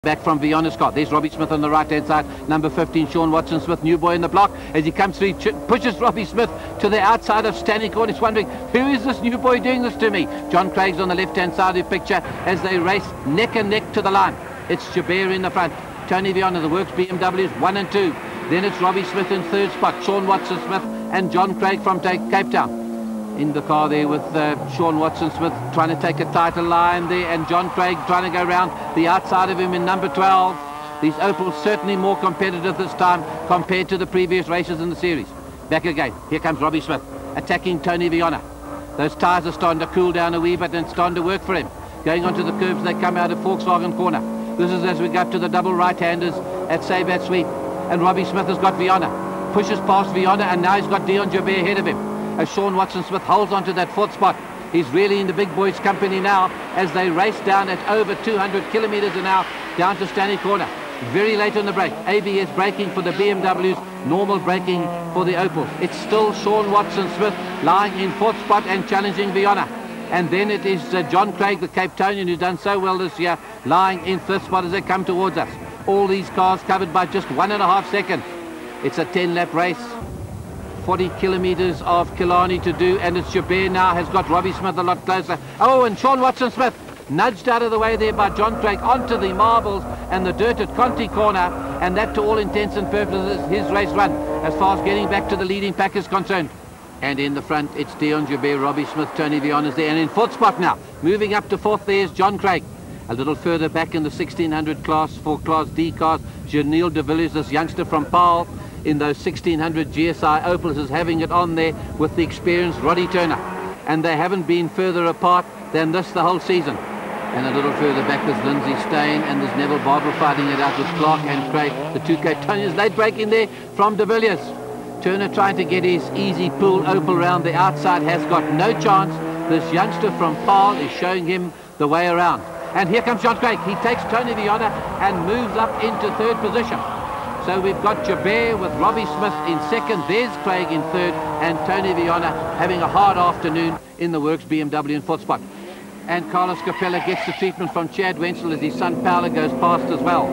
Back from Viana's car. There's Robbie Smith on the right-hand side. Number 15, Sean Watson-Smith, new boy in the block. As he comes through, he pushes Robbie Smith to the outside of Stannic Group N. He's wondering, who is this new boy doing this to me? John Craig's on the left-hand side of the picture as they race neck and neck to the line. It's Jabir in the front. Tony Viana, the Works BMWs 1 and 2. Then it's Robbie Smith in third spot. Sean Watson-Smith and John Craig from Cape Town. In the car there with Sean Watson-Smith trying to take a tighter line there, and John Craig trying to go round the outside of him in number 12. These Opals certainly more competitive this time compared to the previous races in the series. Back again. Here comes Robbie Smith attacking Tony Viana. Those tyres are starting to cool down a wee bit and starting to work for him. Going onto the curbs, they come out of Volkswagen corner. This is as we go up to the double right-handers at Sabat Sweep. And Robbie Smith has got Viana. Pushes past Viana, and now he's got Dion Jabir ahead of him. As Sean Watson-Smith holds on to that fourth spot. He's really in the big boys' company now as they race down at over 200 kilometers an hour down to Stannic Corner. Very late on the break. ABS braking for the BMWs, normal braking for the Opals. It's still Sean Watson-Smith lying in fourth spot and challenging Viana. And then it is John Craig, the Cape Townian, who's done so well this year, lying in fifth spot as they come towards us. All these cars covered by just 1.5 seconds. It's a 10-lap race. 40 kilometres of Killarney to do, and it's Jabir now has got Robbie Smith a lot closer. Oh, and Sean Watson-Smith nudged out of the way there by John Craig onto the marbles and the dirt at Conti Corner, and that to all intents and purposes is his race run as far as getting back to the leading pack is concerned. And in the front it's Dion Jabir, Robbie Smith, Tony Viana's there, and in fourth spot now, moving up to fourth, there's John Craig. A little further back in the 1600 class for Class D cars, Janelle de Villiers, this youngster from Paarl, in those 1600 GSI Opals, is having it on there with the experienced Roddy Turner, and they haven't been further apart than this the whole season. And a little further back there's Lindsay Steyn and there's Neville Bardwell fighting it out with Clark and Craig, the two Cape Townians. Late break in there from de Villiers. Turner trying to get his easy pull Opal round the outside, has got no chance. This youngster from Paarl is showing him the way around. And here comes John Craig. He takes Tony Viana and moves up into third position. So we've got Jabir with Robbie Smith in second. There's Craig in third, and Tony Viana having a hard afternoon in the Works BMW in fourth spot. And Carlos Capella gets the treatment from Chad Wenzel as his son Paolo goes past as well.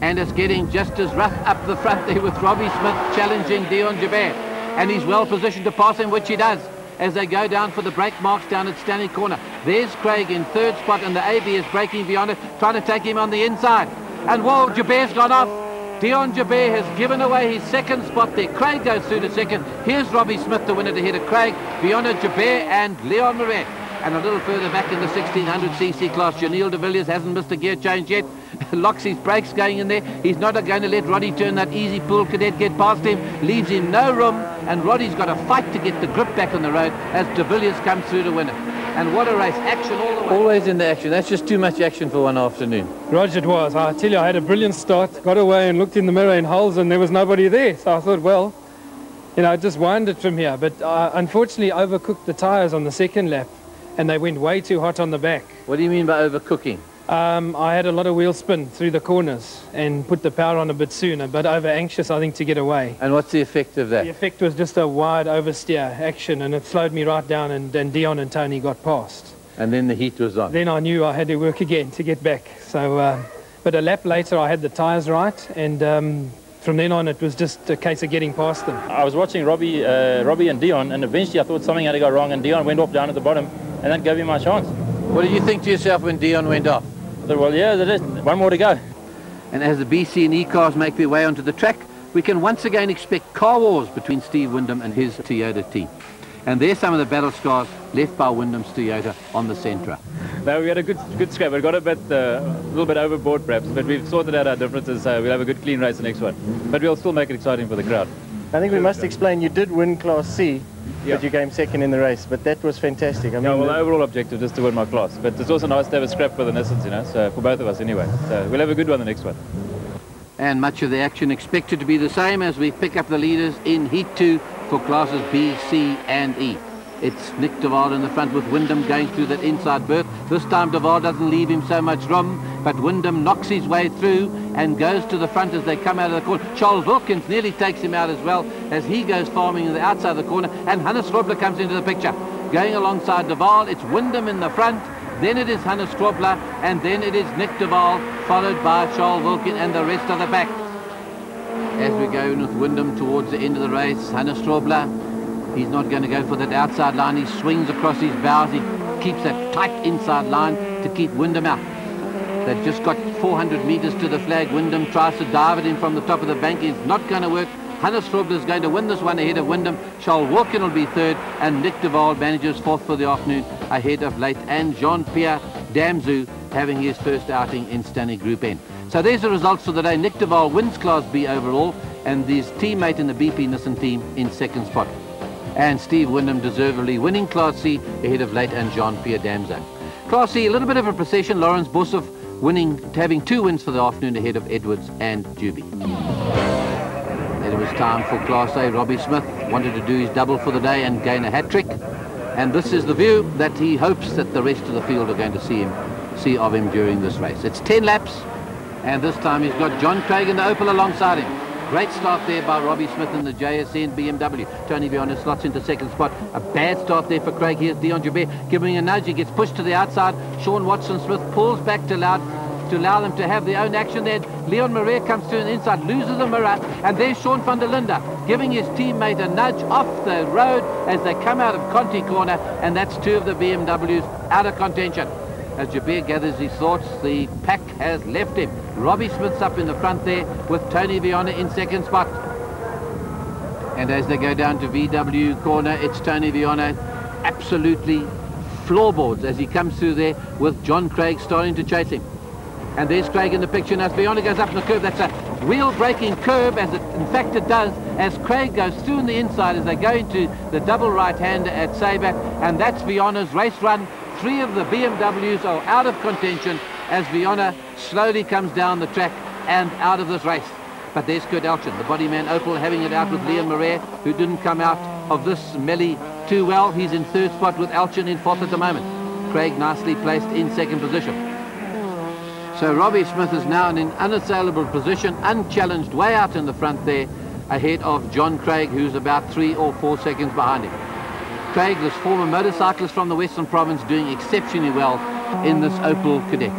And it's getting just as rough up the front there with Robbie Smith challenging Dion Jabir. And he's well positioned to pass him, which he does, as they go down for the brake marks down at Stannic Corner. There's Craig in third spot, and the AB is braking Viana, trying to take him on the inside. And whoa, Jabir's gone off. Dion Jabir has given away his second spot there. Craig goes through to second. Here's Robbie Smith, the winner, to hit of Craig, Viana, Jabir and Leon Marais. And a little further back in the 1600cc class, Janelle de Villiers hasn't missed a gear change yet. Locks his brakes going in there. He's not going to let Roddy Turn, that easy pull cadet, get past him. Leaves him no room. And Roddy's got to fight to get the grip back on the road as de Villiers comes through to win it. And what a race. Action all the way. Always in the action. That's just too much action for one afternoon. Roger, it was. I tell you, I had a brilliant start, got away and looked in the mirror in holes, and there was nobody there. So I thought, well, you know, I just wind it from here. But unfortunately overcooked the tyres on the second lap, and they went way too hot on the back. What do you mean by overcooking? I had a lot of wheel spin through the corners and put the power on a bit sooner, but over anxious, I think, to get away. And what's the effect of that? The effect was just a wide oversteer action, and it slowed me right down, and Dion and Tony got past. And then the heat was on. Then I knew I had to work again to get back. So, but a lap later, I had the tyres right, and from then on, it was just a case of getting past them. I was watching Robbie and Dion, and eventually I thought something had to go wrong, and Dion went off down at the bottom, and that gave me my chance. What did you think to yourself when Dion went off? I thought, well, yeah, that is one more to go. And as the BC and E cars make their way onto the track, we can once again expect car wars between Steve Wyndham and his Toyota team. And there's some of the battle scars left by Wyndham's Toyota on the Sentra. No, we had a good scrap. We got a little bit overboard perhaps, but we've sorted out our differences, so we'll have a good clean race the next one. But we'll still make it exciting for the crowd. I think we must explain, you did win Class C, yeah, but you came second in the race, but that was fantastic. I mean, yeah, well, the overall objective is to win my class, but it's also nice to have a scrap for the Nissans, you know, so for both of us anyway. So we'll have a good one the next one. And much of the action expected to be the same as we pick up the leaders in Heat 2 for classes B, C and E. It's Nick de Waal in the front with Wyndham going through that inside berth. This time de Waal doesn't leave him so much room, but Wyndham knocks his way through and goes to the front as they come out of the corner. Charles Wilkins nearly takes him out as well as he goes farming in the outside of the corner, and Hannes Robler comes into the picture. Going alongside de Waal, it's Wyndham in the front, then it is Hannes Strobler, and then it is Nick de Waal, followed by Charles Wilkin and the rest of the pack. As we go in with Wyndham towards the end of the race, Hannes Strobler, he's not going to go for that outside line. He swings across his bows. He keeps that tight inside line to keep Wyndham out. They've just got 400 metres to the flag. Wyndham tries to dive it in from the top of the bank. It's not going to work. Hannes Strobler is going to win this one ahead of Wyndham. Charles Wilkin will be third, and Nick de Waal manages fourth for the afternoon ahead of Late and Jean-Pierre Damzu having his first outing in Stannic Group N. So there's the results for the day. Nick de Waal wins Class B overall, and his teammate in the BP Nissan team in second spot. And Steve Wyndham deservedly winning Class C ahead of Late and Jean-Pierre Damzu. Class C, a little bit of a procession. Lawrence Boshoff having 2 wins for the afternoon ahead of Edwards and Juby. It was time for Class A. Robbie Smith wanted to do his double for the day and gain a hat-trick. And this is the view that he hopes that the rest of the field are going to see of him during this race. It's 10 laps, and this time he's got John Craig in the Opel alongside him. Great start there by Robbie Smith in the JSN BMW. Tony Viana slots into second spot. A bad start there for Craig. Here's Dion Joubert giving a nudge. He gets pushed to the outside. Sean Watson-Smith pulls back to allow them to have their own action there. Leon Marais comes to an inside, loses the mirror, and there's Sean van der Linde giving his teammate a nudge off the road as they come out of Conti corner, and that's 2 of the BMWs out of contention. As Joubert gathers his thoughts, the pack has left him. Robbie Smith's up in the front there with Tony Viana in second spot. And as they go down to VW corner, it's Tony Viana absolutely floorboards as he comes through there with John Craig starting to chase him. And there's Craig in the picture now. As Viana goes up in the curve, that's a wheel-breaking curve, as in fact it does, as Craig goes through in the inside as they go into the double right-hander at Sabre, and that's Viana's race run. 3 of the BMWs are out of contention as Viana slowly comes down the track and out of this race. But there's Kurt Elchin, the bodyman Opel, having it out with Leon Marais, who didn't come out of this melee too well. He's in third spot with Elchin in fourth at the moment. Craig nicely placed in second position. So Robbie Smith is now in an unassailable position, unchallenged, way out in the front there, ahead of John Craig, who's about 3 or 4 seconds behind him. Craig, this former motorcyclist from the Western Province, doing exceptionally well in this Opel Cadet.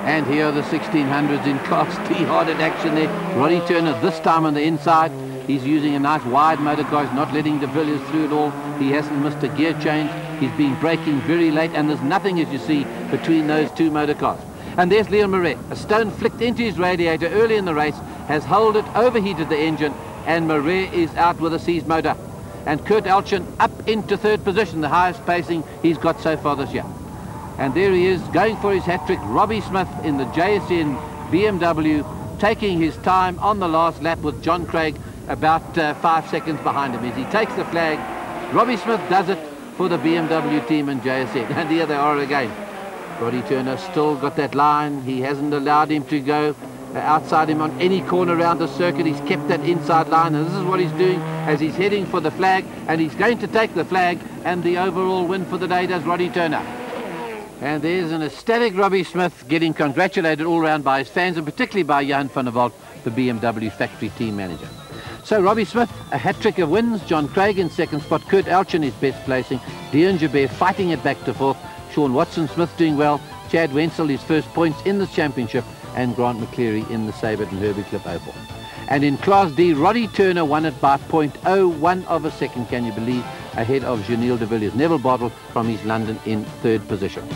And here are the 1600s in Class D, hard at action there. Roddy Turner this time on the inside. He's using a nice wide motor car. He's not letting de Villiers through at all. He hasn't missed a gear change. He's been braking very late, and there's nothing, as you see, between those 2 motor cars. And there's Leon Marais. A stone flicked into his radiator early in the race, has held it, overheated the engine, and Marais is out with a seized motor. And Kurt Elchin up into third position, the highest pacing he's got so far this year. And there he is, going for his hat-trick, Robbie Smith in the JSN BMW, taking his time on the last lap with John Craig about 5 seconds behind him. As he takes the flag, Robbie Smith does it for the BMW team in JSN. And here they are again. Roddy Turner still got that line. He hasn't allowed him to go outside him on any corner around the circuit. He's kept that inside line, and this is what he's doing as he's heading for the flag, and he's going to take the flag, and the overall win for the day does Roddy Turner. And there's an ecstatic Robbie Smith getting congratulated all round by his fans, and particularly by Jan van der Walt, the BMW factory team manager. So Robbie Smith, a hat-trick of wins. John Craig in second spot. Kurt Elchin is best placing. Dion Joubert fighting it back to fourth. Sean Watson-Smith doing well. Chad Wenzel, his first points in this championship. And Grant McCleary in the Sabert and Herbie Clip Opel. And in Class D, Roddy Turner won it by 0.01 of a second, can you believe, ahead of Janelle de Villiers. Neville Bottle from East London in third position.